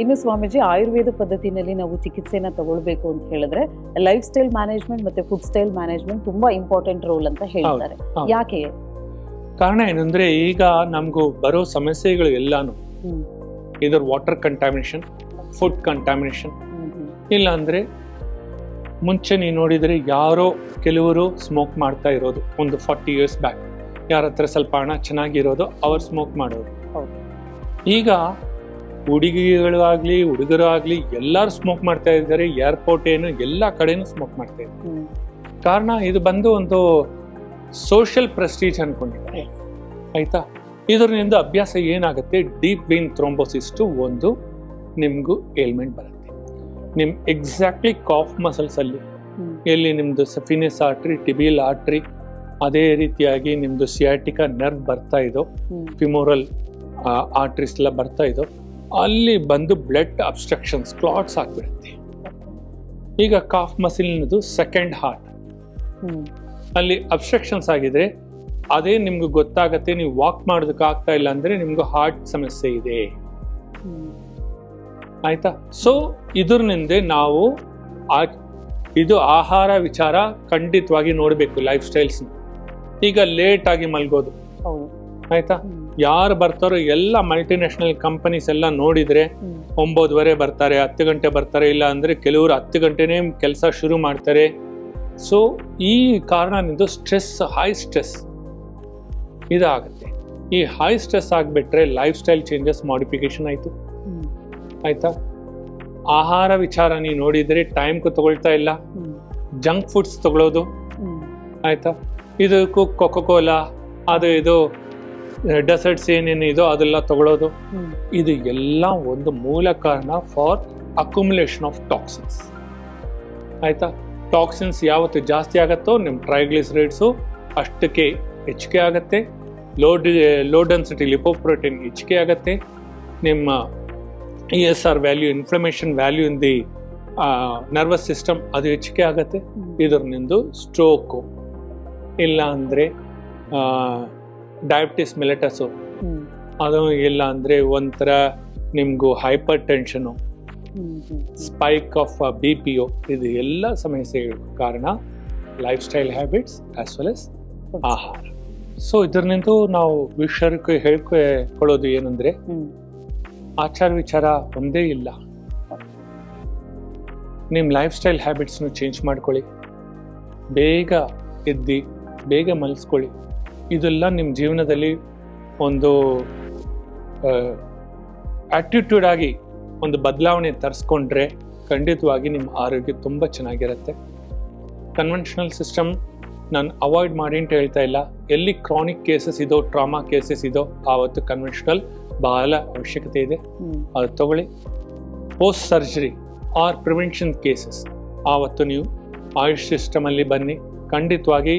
ಇನ್ನು ಸ್ವಾಮೀಜಿ, ಆಯುರ್ವೇದ ಪದ್ಧತಿನಲ್ಲಿ ನಾವು ಚಿಕಿತ್ಸೆನ ತಗೊಳ್ಬೇಕು ಅಂತ ಹೇಳಿದ್ರೆ ಲೈಫ್ ಸ್ಟೈಲ್ ಮ್ಯಾನೇಜ್ಮೆಂಟ್ ಮತ್ತೆ ಫುಡ್ ಸ್ಟೈಲ್ ಮ್ಯಾನೇಜ್ಮೆಂಟ್ ತುಂಬಾ ಇಂಪಾರ್ಟೆಂಟ್ ರೋಲ್ ಅಂತ ಹೇಳ್ತಾರೆ. ಯಾಕೆ? ಕಾರಣ ಏನಂದ್ರೆ ಈಗ ನಮಗೂ ಬರೋ ಸಮಸ್ಯೆಗಳು ಎಲ್ಲಾನು ಇದರ ವಾಟರ್ ಕಂಟಾಮಿನೇಷನ್, ಫುಡ್ ಕಂಟಾಮಿನೇಷನ್, ಇಲ್ಲ ಅಂದ್ರೆ ಮುಂಚೆ ನೀವು ನೋಡಿದ್ರೆ ಯಾರೋ ಕೆಲವರು ಸ್ಮೋಕ್ ಮಾಡ್ತಾ ಇರೋದು ಒಂದು 40 years ಬ್ಯಾಕ್, ಯಾರ ಹತ್ರ ಸ್ವಲ್ಪ ಹಣ ಚೆನ್ನಾಗಿರೋದು ಅವ್ರು ಸ್ಮೋಕ್ ಮಾಡೋರು. ಈಗ ಹುಡುಗಿಗಳಾಗ್ಲಿ ಹುಡುಗರು ಆಗ್ಲಿ ಎಲ್ಲರೂ ಸ್ಮೋಕ್ ಮಾಡ್ತಾ ಇದ್ದಾರೆ. ಏರ್ಪೋರ್ಟ್ ಏನು ಎಲ್ಲ ಕಡೆನೂ ಸ್ಮೋಕ್ ಮಾಡ್ತಾ ಇದ್ದಾರೆ. ಕಾರಣ ಇದು ಬಂದು ಒಂದು ಸೋಷಿಯಲ್ ಪ್ರೆಸ್ಟೀಜ್ ಅನ್ಕೊಂಡಿದ್ದಾರೆ. ಆಯ್ತಾ? ಇದರಿಂದ ಅಭ್ಯಾಸ ಏನಾಗುತ್ತೆ, ಡೀಪ್ ವೇನ್ ಥ್ರೋಂಬೋಸಿಸ್ ಒಂದು ನಿಮ್ಗೂ ಏಲ್ಮೆಂಟ್ ಬರುತ್ತೆ. ನಿಮ್ ಎಕ್ಸಾಕ್ಟ್ಲಿ ಕಾಫ್ ಮಸಲ್ಸ್ ಅಲ್ಲಿ ಎಲ್ಲಿ ನಿಮ್ದು ಸಫಿನಸ್ ಆರ್ಟ್ರಿ, ಟಿಬಿಯಲ್ ಆರ್ಟ್ರಿ, ಅದೇ ರೀತಿಯಾಗಿ ನಿಮ್ದು ಸಿಯಾಟಿಕಾ ನರ್ವ್ ಬರ್ತಾ ಇದೋ, ಫಿಮೋರಲ್ ಆರ್ಟ್ರೀಸ್ ಎಲ್ಲ ಬರ್ತಾ ಇದೋ, ಅಲ್ಲಿ ಬಂದು ಬ್ಲಡ್ ಅಬ್ಸ್ಟ್ರಕ್ಷನ್ಸ್, ಕ್ಲಾಟ್ಸ್ ಆಗ್ಬಿಡುತ್ತೆ. ಈಗ ಕಾಫ್ ಮಸಿಲ್ನದು ಸೆಕೆಂಡ್ ಹಾರ್ಟ್, ಅಲ್ಲಿ ಅಬ್ಸ್ಟ್ರಕ್ಷನ್ಸ್ ಆಗಿದ್ರೆ ಅದೇ ನಿಮ್ಗೆ ಗೊತ್ತಾಗತ್ತೆ. ನೀವು ವಾಕ್ ಮಾಡೋದಕ್ಕೆ ಆಗ್ತಾ ಇಲ್ಲ ಅಂದ್ರೆ ನಿಮ್ಗೆ ಹಾರ್ಟ್ ಸಮಸ್ಯೆ ಇದೆ. ಆಯ್ತಾ? ಸೊ ಇದರಿಂದ ನಾವು ಇದು ಆಹಾರ ವಿಚಾರ ಖಂಡಿತವಾಗಿ ನೋಡ್ಬೇಕು. ಲೈಫ್ ಸ್ಟೈಲ್ಸ್ ಈಗ ಲೇಟ್ ಆಗಿ ಮಲ್ಗೋದು, ಆಯ್ತಾ? ಯಾರು ಬರ್ತಾರೋ ಎಲ್ಲ ಮಲ್ಟಿನ್ಯಾಷನಲ್ ಕಂಪನೀಸ್ ಎಲ್ಲ ನೋಡಿದ್ರೆ 9:15 ಬರ್ತಾರೆ, 10 ಗಂಟೆ ಬರ್ತಾರೆ, ಇಲ್ಲ ಅಂದ್ರೆ ಕೆಲವರು 10 ಗಂಟೆನೇ ಕೆಲಸ ಶುರು ಮಾಡ್ತಾರೆ. ಸೊ ಈ ಕಾರಣದಿಂದ ಸ್ಟ್ರೆಸ್, ಹೈ ಸ್ಟ್ರೆಸ್ ಇದಾಗುತ್ತೆ. ಈ ಹೈ ಸ್ಟ್ರೆಸ್ ಆಗ್ಬಿಟ್ರೆ ಲೈಫ್ ಸ್ಟೈಲ್ ಚೇಂಜಸ್ ಮಾಡಿಫಿಕೇಶನ್ ಆಯ್ತು. ಆಯ್ತಾ? ಆಹಾರ ವಿಚಾರ ನೀವು ನೋಡಿದ್ರೆ ಟೈಮ್ಗೂ ತಗೊಳ್ತಾ ಇಲ್ಲ, ಜಂಕ್ ಫುಡ್ಸ್ ತಗೊಳ್ಳೋದು. ಆಯ್ತಾ? ಇದಕ್ಕೂ ಕೊಕೊಕೋಲಾ ಅದು ಇದು ಡೆಸರ್ಟ್ಸ್ ಏನೇನು ಇದೋ ಅದೆಲ್ಲ ತಗೊಳ್ಳೋದು. ಇದು ಎಲ್ಲ ಒಂದು ಮೂಲ ಕಾರಣ ಫಾರ್ ಅಕ್ಯುಮುಲೇಷನ್ ಆಫ್ ಟಾಕ್ಸಿನ್ಸ್. ಆಯ್ತಾ? ಟಾಕ್ಸಿನ್ಸ್ ಯಾವತ್ತು ಜಾಸ್ತಿ ಆಗತ್ತೋ ನಿಮ್ಮ ಟ್ರೈಗ್ಲಿಸರೈಡ್ಸು ಅಷ್ಟಕ್ಕೆ ಹೆಚ್ಚಿಗೆ ಆಗತ್ತೆ, ಲೋ ಡೆನ್ಸಿಟಿ ಲಿಪೋಪ್ರೋಟೀನ್ ಹೆಚ್ಚಿಗೆ ಆಗತ್ತೆ, ನಿಮ್ಮ ESR value, inflammation value in the nervous system ಅದು ಹೆಚ್ಚಿಗೆ ಆಗತ್ತೆ. ಇದರಿಂದ ಸ್ಟ್ರೋಕು, ಇಲ್ಲ ಅಂದರೆ ಡಯಾಬಿಟಿಸ್ ಮೆಲಿಟಸು, ಅದು ಇಲ್ಲ ಅಂದರೆ ಒಂಥರ ನಿಮಗೂ hypertension, spike of BPO, ಇದು ಎಲ್ಲ ಸಮಸ್ಯೆಗಳು ಕಾರಣ lifestyle habits as well as ಆಹಾರ. ಸೊ ಇದರಿಂದ ನಾವು ವಿಷಯಕ್ಕೆ ಹೇಳ್ಕೊಳ್ಳೋದು ಏನಂದ್ರೆ ಆಚಾರ ವಿಚಾರ ಒಂದೇ ಇಲ್ಲ. ನಿಮ್ಮ ಲೈಫ್ ಸ್ಟೈಲ್ ಹ್ಯಾಬಿಟ್ಸ್ನು ಚೇಂಜ್ ಮಾಡ್ಕೊಳ್ಳಿ, ಬೇಗ ಎದ್ದು ಬೇಗ ಮಲಗಿಸ್ಕೊಳ್ಳಿ. ಇದೆಲ್ಲ ನಿಮ್ಮ ಜೀವನದಲ್ಲಿ ಒಂದು ಆಟಿಟ್ಯೂಡ್ ಆಗಿ ಒಂದು ಬದಲಾವಣೆ ತರಿಸ್ಕೊಂಡ್ರೆ ಖಂಡಿತವಾಗಿ ನಿಮ್ಮ ಆರೋಗ್ಯ ತುಂಬ ಚೆನ್ನಾಗಿರುತ್ತೆ. ಕನ್ವೆನ್ಷನಲ್ ಸಿಸ್ಟಮ್ ನಾನು ಅವಾಯ್ಡ್ ಮಾಡಿ ಅಂತ ಹೇಳ್ತಾ ಇಲ್ಲ. ಎಲ್ಲಿ ಕ್ರಾನಿಕ್ ಕೇಸಸ್ ಇದೋ, ಟ್ರಾಮಾ ಕೇಸಸ್ ಇದೋ, ಆವತ್ತು ಕನ್ವೆನ್ಷನಲ್ ಬಹಳ ಅವಶ್ಯಕತೆ ಇದೆ, ಅದು ತಗೊಳ್ಳಿ. Post surgery or prevention cases ಆವತ್ತು ನೀವು ಆಯುಷ್ ಸಿಸ್ಟಮಲ್ಲಿ ಬನ್ನಿ. ಖಂಡಿತವಾಗಿ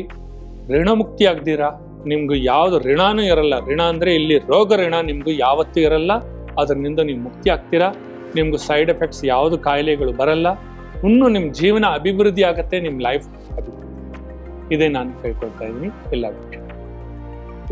ಋಣಮುಕ್ತಿ ಆಗ್ದಿರಾ, ನಿಮ್ಗೆ ಯಾವುದು ಋಣನೂ ಇರಲ್ಲ. ಋಣ ಅಂದರೆ ಇಲ್ಲಿ ರೋಗ ಋಣ ನಿಮ್ಗೂ ಯಾವತ್ತೂ ಇರಲ್ಲ. ಅದರಿಂದ ನೀವು ಮುಕ್ತಿ ಆಗ್ತೀರಾ. ನಿಮ್ಗೆ ಸೈಡ್ ಎಫೆಕ್ಟ್ಸ್ ಯಾವುದು ಕಾಯಿಲೆಗಳು ಬರಲ್ಲ. ಇನ್ನೂ ನಿಮ್ಮ ಜೀವನ ಅಭಿವೃದ್ಧಿ ಆಗುತ್ತೆ, ನಿಮ್ಮ ಲೈಫ್ ಅಭಿವೃದ್ಧಿ. ಇದೇ ನಾನು ಕೇಳ್ಕೊಳ್ತಾ ಇದ್ದೀನಿ ಎಲ್ಲ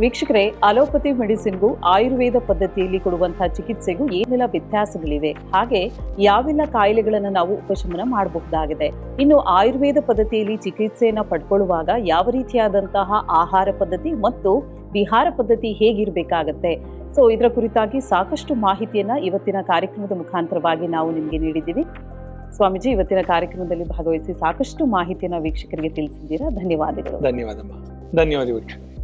ವೀಕ್ಷಕರೇ. ಅಲೋಪತಿ ಮೆಡಿಸಿನ್ಗೂ ಆಯುರ್ವೇದ ಪದ್ಧತಿಯಲ್ಲಿ ಕೊಡುವಂತಹ ಚಿಕಿತ್ಸೆಗೂ ಏನೆಲ್ಲ ವ್ಯತ್ಯಾಸಗಳಿವೆ, ಹಾಗೆ ಯಾವೆಲ್ಲ ಕಾಯಿಲೆಗಳನ್ನು ನಾವು ಉಪಶಮನ ಮಾಡಬಹುದಾಗಿದೆ, ಇನ್ನು ಆಯುರ್ವೇದ ಪದ್ಧತಿಯಲ್ಲಿ ಚಿಕಿತ್ಸೆಯನ್ನು ಪಡ್ಕೊಳ್ಳುವಾಗ ಯಾವ ರೀತಿಯಾದಂತಹ ಆಹಾರ ಪದ್ಧತಿ ಮತ್ತು ವಿಹಾರ ಪದ್ಧತಿ ಹೇಗಿರಬೇಕಾಗತ್ತೆ, ಸೊ ಇದರ ಕುರಿತಾಗಿ ಸಾಕಷ್ಟು ಮಾಹಿತಿಯನ್ನ ಇವತ್ತಿನ ಕಾರ್ಯಕ್ರಮದ ಮುಖಾಂತರವಾಗಿ ನಾವು ನಿಮಗೆ ನೀಡಿದ್ದೀವಿ. ಸ್ವಾಮೀಜಿ, ಇವತ್ತಿನ ಕಾರ್ಯಕ್ರಮದಲ್ಲಿ ಭಾಗವಹಿಸಿ ಸಾಕಷ್ಟು ಮಾಹಿತಿಯನ್ನ ವೀಕ್ಷಕರಿಗೆ ತಿಳಿಸಿದ್ದೀರಾ. ಧನ್ಯವಾದಗಳು. ಧನ್ಯವಾದ ವೀಕ್ಷಕರಿಗೆ.